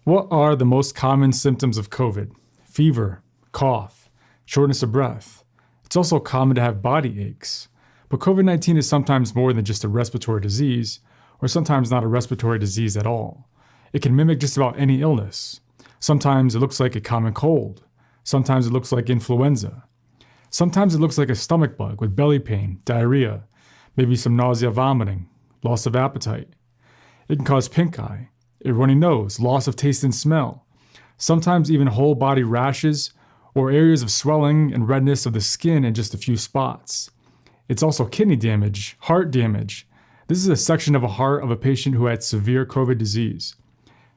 What are the most common symptoms of COVID? Fever, cough, shortness of breath. It's also common to have body aches. But COVID-19 is sometimes more than just a respiratory disease, or sometimes not a respiratory disease at all. It can mimic just about any illness. Sometimes it looks like a common cold. Sometimes it looks like influenza. Sometimes it looks like a stomach bug with belly pain, diarrhea, maybe some nausea, vomiting, loss of appetite. It can cause pink eye, a runny nose, loss of taste and smell, sometimes even whole body rashes or areas of swelling and redness of the skin in just a few spots. It's also kidney damage, heart damage. This is a section of a heart of a patient who had severe COVID disease.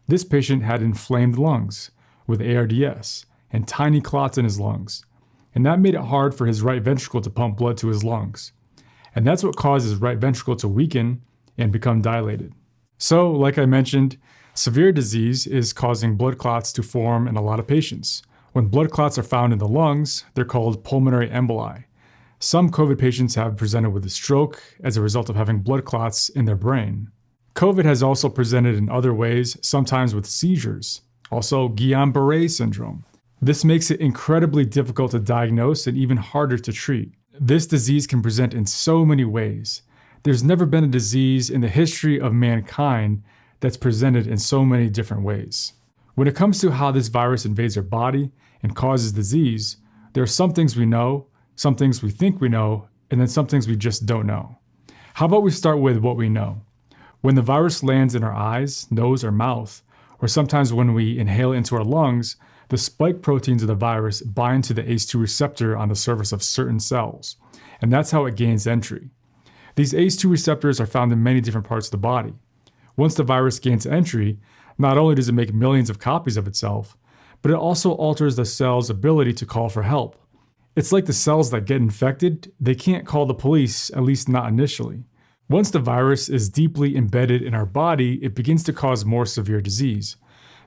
This patient had inflamed lungs with ARDS and tiny clots in his lungs, and that made it hard for his right ventricle to pump blood to his lungs. And that's what caused his right ventricle to weaken and become dilated. So, like I mentioned, severe disease is causing blood clots to form in a lot of patients. When blood clots are found in the lungs, they're called pulmonary emboli. Some COVID patients have presented with a stroke as a result of having blood clots in their brain. COVID has also presented in other ways, sometimes with seizures, also Guillain-Barré syndrome. This makes it incredibly difficult to diagnose and even harder to treat. This disease can present in so many ways. There's never been a disease in the history of mankind that's presented in so many different ways. When it comes to how this virus invades our body and causes disease, there are some things we know, some things we think we know, and then some things we just don't know. How about we start with what we know? When the virus lands in our eyes, nose, or mouth, or sometimes when we inhale it into our lungs, the spike proteins of the virus bind to the ACE2 receptor on the surface of certain cells, and that's how it gains entry. These ACE2 receptors are found in many different parts of the body. Once the virus gains entry, not only does it make millions of copies of itself, but it also alters the cell's ability to call for help. It's like the cells that get infected, they can't call the police, at least not initially. Once the virus is deeply embedded in our body, it begins to cause more severe disease.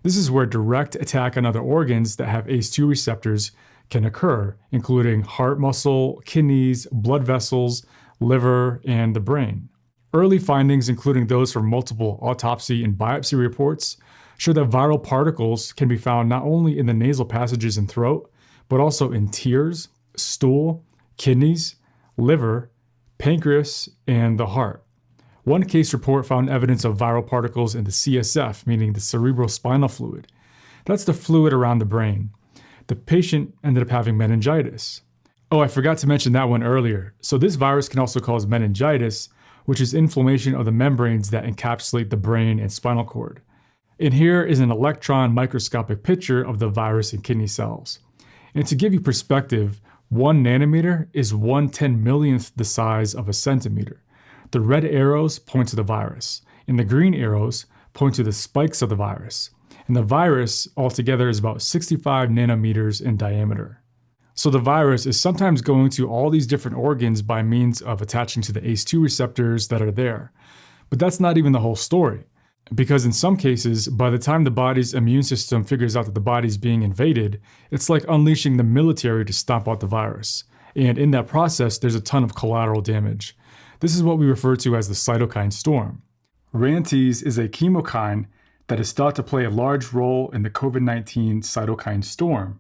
This is where direct attack on other organs that have ACE2 receptors can occur, including heart muscle, kidneys, blood vessels, liver, and the brain. Early findings, including those from multiple autopsy and biopsy reports, show that viral particles can be found not only in the nasal passages and throat, but also in tears, stool, kidneys, liver, pancreas, and the heart. One case report found evidence of viral particles in the CSF, meaning the cerebrospinal fluid. That's the fluid around the brain. The patient ended up having meningitis. Oh, I forgot to mention that one earlier. So this virus can also cause meningitis, which is inflammation of the membranes that encapsulate the brain and spinal cord. And here is an electron microscopic picture of the virus in kidney cells. And to give you perspective, 1 nanometer is 1/10,000,000th the size of a centimeter. The red arrows point to the virus, and the green arrows point to the spikes of the virus. And the virus altogether is about 65 nanometers in diameter. So the virus is sometimes going to all these different organs by means of attaching to the ACE2 receptors that are there. But that's not even the whole story. Because in some cases, by the time the body's immune system figures out that the body's being invaded, it's like unleashing the military to stomp out the virus. And in that process, there's a ton of collateral damage. This is what we refer to as the cytokine storm. RANTES is a chemokine that is thought to play a large role in the COVID-19 cytokine storm,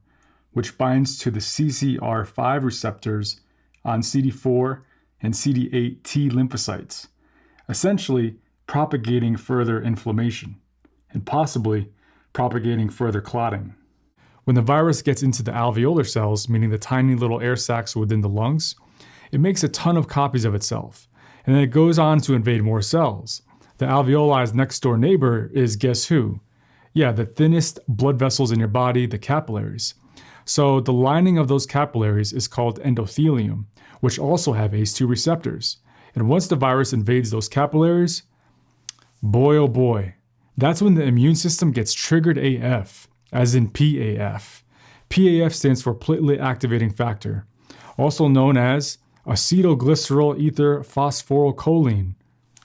which binds to the CCR5 receptors on CD4 and CD8 T lymphocytes, essentially propagating further inflammation, and possibly propagating further clotting. When the virus gets into the alveolar cells, meaning the tiny little air sacs within the lungs, it makes a ton of copies of itself, and then it goes on to invade more cells. The alveoli's next door neighbor is guess who? Yeah, the thinnest blood vessels in your body, the capillaries. So the lining of those capillaries is called endothelium, which also have ACE2 receptors. And once the virus invades those capillaries, boy oh boy, that's when the immune system gets triggered AF, as in PAF. PAF stands for platelet activating factor, also known as acetylglycerol ether phosphorylcholine,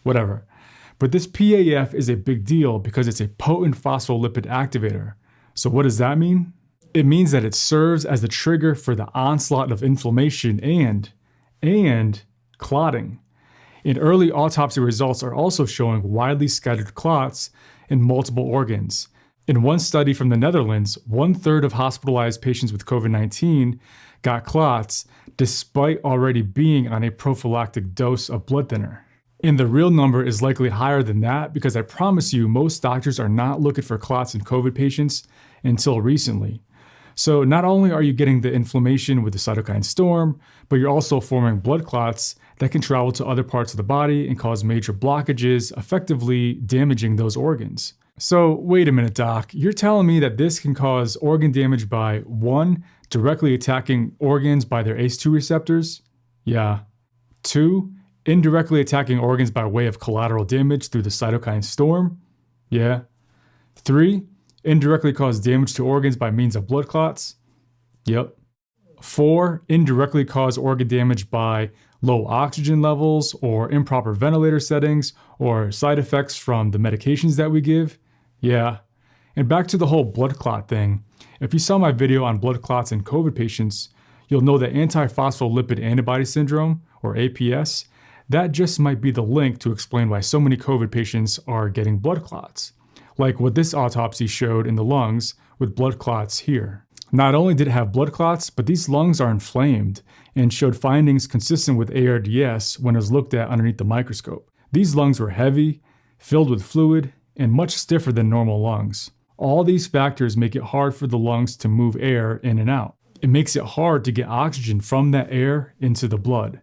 whatever. But this PAF is a big deal because it's a potent phospholipid activator. So what does that mean? It means that it serves as the trigger for the onslaught of inflammation and clotting. And early autopsy results are also showing widely scattered clots in multiple organs. In one study from the Netherlands, 1/3 of hospitalized patients with COVID-19 got clots despite already being on a prophylactic dose of blood thinner. And the real number is likely higher than that because I promise you, most doctors are not looking for clots in COVID patients until recently. So not only are you getting the inflammation with the cytokine storm, but you're also forming blood clots that can travel to other parts of the body and cause major blockages, effectively damaging those organs. So wait a minute, doc, you're telling me that this can cause organ damage by 1, directly attacking organs by their ACE2 receptors? Yeah. 2, indirectly attacking organs by way of collateral damage through the cytokine storm? Yeah. 3, indirectly cause damage to organs by means of blood clots? Yep. 4, indirectly cause organ damage by low oxygen levels or improper ventilator settings or side effects from the medications that we give? Yeah. And back to the whole blood clot thing. If you saw my video on blood clots in COVID patients, you'll know that antiphospholipid antibody syndrome, or APS, that just might be the link to explain why so many COVID patients are getting blood clots, like what this autopsy showed in the lungs with blood clots here. Not only did it have blood clots, but these lungs are inflamed and showed findings consistent with ARDS when it was looked at underneath the microscope. These lungs were heavy, filled with fluid, and much stiffer than normal lungs. All these factors make it hard for the lungs to move air in and out. It makes it hard to get oxygen from that air into the blood.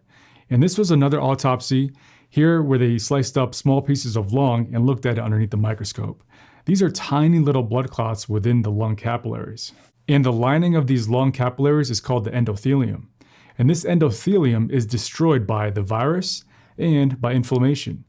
And this was another autopsy here where they sliced up small pieces of lung and looked at it underneath the microscope. These are tiny little blood clots within the lung capillaries. And the lining of these lung capillaries is called the endothelium. And this endothelium is destroyed by the virus and by inflammation.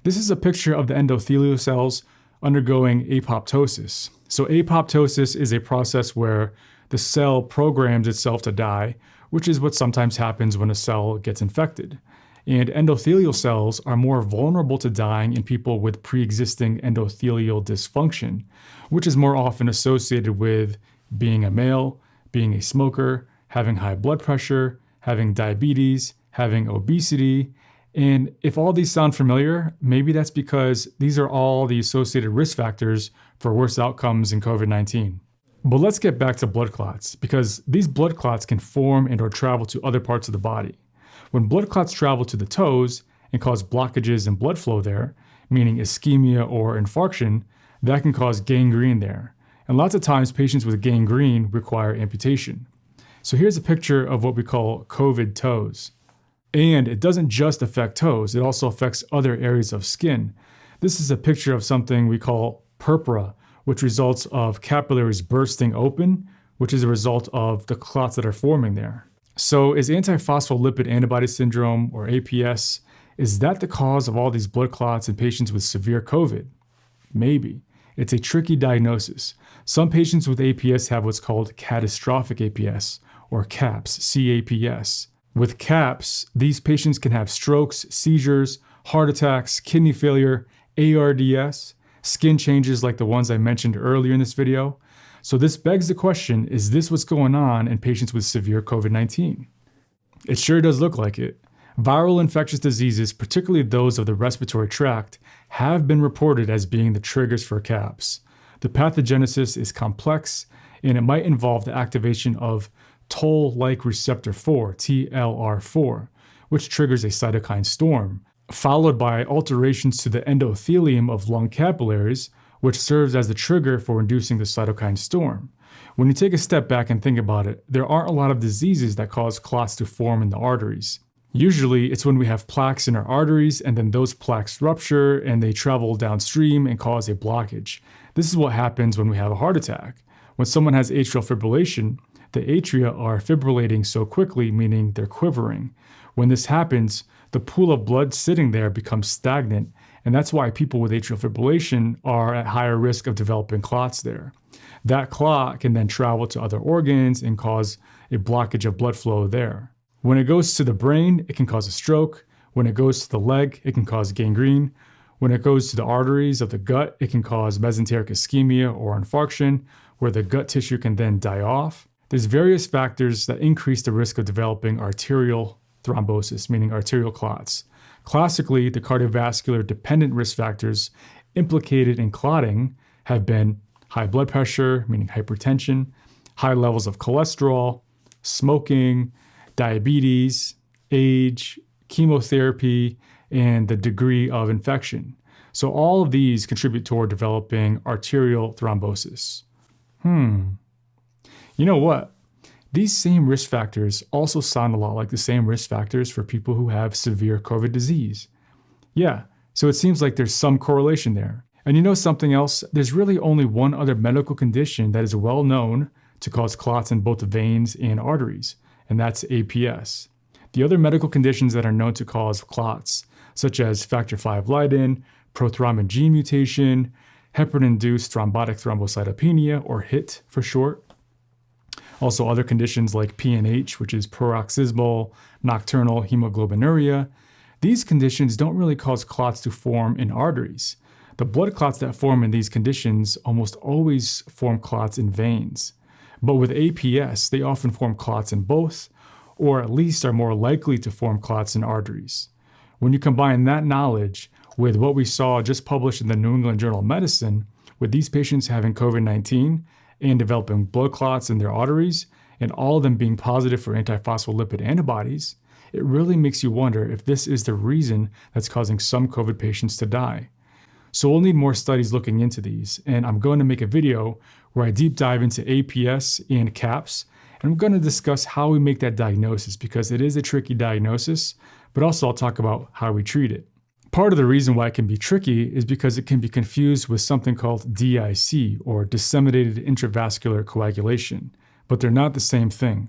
This is a picture of the endothelial cells undergoing apoptosis. So apoptosis is a process where the cell programs itself to die, which is what sometimes happens when a cell gets infected. And endothelial cells are more vulnerable to dying in people with pre-existing endothelial dysfunction, which is more often associated with being a male, being a smoker, having high blood pressure, having diabetes, having obesity. And if all these sound familiar, maybe that's because these are all the associated risk factors for worse outcomes in COVID-19. But let's get back to blood clots, because these blood clots can form and or travel to other parts of the body. When blood clots travel to the toes and cause blockages in blood flow there, meaning ischemia or infarction, that can cause gangrene there. And lots of times patients with gangrene require amputation. So here's a picture of what we call COVID toes. And it doesn't just affect toes, it also affects other areas of skin. This is a picture of something we call purpura, which results of capillaries bursting open, which is a result of the clots that are forming there. So is antiphospholipid antibody syndrome, or APS, is that the cause of all these blood clots in patients with severe COVID? Maybe. It's a tricky diagnosis. Some patients with APS have what's called catastrophic APS, or CAPS, C-A-P-S. With CAPS, these patients can have strokes, seizures, heart attacks, kidney failure, ARDS, skin changes like the ones I mentioned earlier in this video. So this begs the question, is this what's going on in patients with severe COVID-19? It sure does look like it. Viral infectious diseases, particularly those of the respiratory tract, have been reported as being the triggers for CAPS. The pathogenesis is complex, and it might involve the activation of toll-like receptor 4, TLR4, which triggers a cytokine storm, followed by alterations to the endothelium of lung capillaries, which serves as the trigger for inducing the cytokine storm. When you take a step back and think about it, there aren't a lot of diseases that cause clots to form in the arteries. Usually, it's when we have plaques in our arteries and then those plaques rupture and they travel downstream and cause a blockage. This is what happens when we have a heart attack. When someone has atrial fibrillation, the atria are fibrillating so quickly, meaning they're quivering. When this happens, the pool of blood sitting there becomes stagnant, and that's why people with atrial fibrillation are at higher risk of developing clots there. That clot can then travel to other organs and cause a blockage of blood flow there. When it goes to the brain, it can cause a stroke. When it goes to the leg, it can cause gangrene. When it goes to the arteries of the gut, it can cause mesenteric ischemia or infarction, where the gut tissue can then die off. There's various factors that increase the risk of developing arterial thrombosis, meaning arterial clots. Classically, the cardiovascular dependent risk factors implicated in clotting have been high blood pressure, meaning hypertension, high levels of cholesterol, smoking, diabetes, age, chemotherapy, and the degree of infection. So all of these contribute toward developing arterial thrombosis. You know what? These same risk factors also sound a lot like the same risk factors for people who have severe COVID disease. Yeah, so it seems like there's some correlation there. And you know something else? There's really only one other medical condition that is well known to cause clots in both the veins and arteries, and that's APS. The other medical conditions that are known to cause clots, such as factor V Leiden, prothrombin gene mutation, heparin-induced thrombotic thrombocytopenia, or HIT for short. Also other conditions like PNH, which is paroxysmal nocturnal hemoglobinuria. These conditions don't really cause clots to form in arteries. The blood clots that form in these conditions almost always form clots in veins. But with APS, they often form clots in both, or at least are more likely to form clots in arteries. When you combine that knowledge with what we saw just published in the New England Journal of Medicine, with these patients having COVID-19 and developing blood clots in their arteries, and all of them being positive for antiphospholipid antibodies, it really makes you wonder if this is the reason that's causing some COVID patients to die. So we'll need more studies looking into these, and I'm going to make a video where I deep dive into APS and CAPS, and I'm going to discuss how we make that diagnosis because it is a tricky diagnosis, but also I'll talk about how we treat it. Part of the reason why it can be tricky is because it can be confused with something called DIC, or disseminated intravascular coagulation, but they're not the same thing.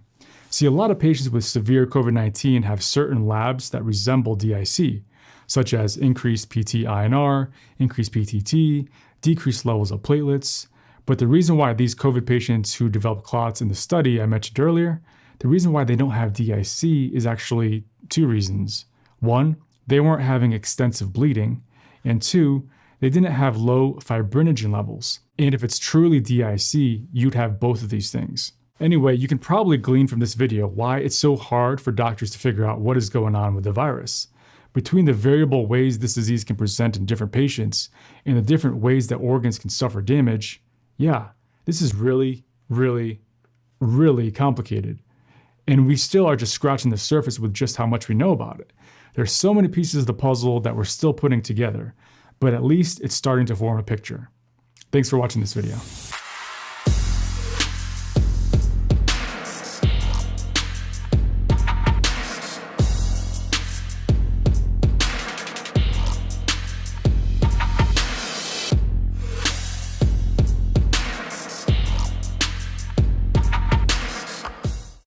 See, a lot of patients with severe COVID-19 have certain labs that resemble DIC, such as increased PT-INR, increased PTT, decreased levels of platelets. But the reason why these COVID patients who develop clots in the study I mentioned earlier, the reason why they don't have DIC is actually two reasons. One, they weren't having extensive bleeding, and two, they didn't have low fibrinogen levels. And if it's truly DIC, you'd have both of these things. Anyway, you can probably glean from this video why it's so hard for doctors to figure out what is going on with the virus. Between the variable ways this disease can present in different patients and the different ways that organs can suffer damage, yeah, this is really, really, really complicated. And we still are just scratching the surface with just how much we know about it. There's so many pieces of the puzzle that we're still putting together, but at least it's starting to form a picture. Thanks for watching this video.